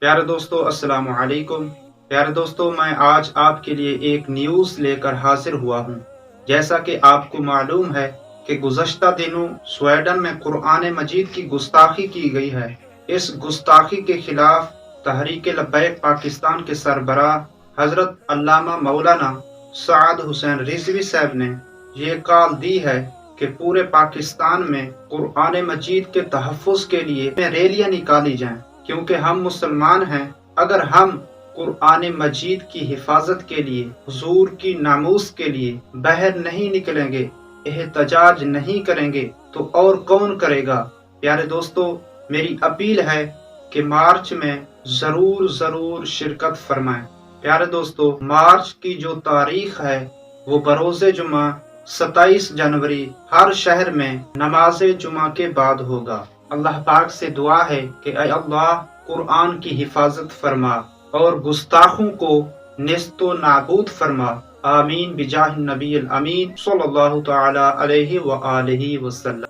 پیارے دوستو السلام علیکم۔ پیارے دوستو، میں آج آپ کے لیے ایک نیوز لے کر حاضر ہوا ہوں۔ جیسا کہ آپ کو معلوم ہے کہ گزشتہ دنوں سویڈن میں قرآن مجید کی گستاخی کی گئی ہے۔ اس گستاخی کے خلاف تحریک لبیک پاکستان کے سربراہ حضرت علامہ مولانا سعد حسین رضوی صاحب نے یہ کال دی ہے کہ پورے پاکستان میں قرآن مجید کے تحفظ کے لیے ریلیاں نکالی جائیں، کیونکہ ہم مسلمان ہیں۔ اگر ہم قرآن مجید کی حفاظت کے لیے، حضور کی ناموس کے لیے باہر نہیں نکلیں گے، احتجاج نہیں کریں گے تو اور کون کرے گا؟ پیارے دوستو، میری اپیل ہے کہ مارچ میں ضرور شرکت فرمائیں۔ پیارے دوستو، مارچ کی جو تاریخ ہے وہ بروز جمعہ 27 جنوری ہر شہر میں نماز جمعہ کے بعد ہوگا۔ اللہ پاک سے دعا ہے کہ اے اللہ قرآن کی حفاظت فرما اور گستاخوں کو نیست و نابود فرما۔ آمین بجاہ النبی الامین صلی اللہ تعالی علیہ وآلہ وسلم۔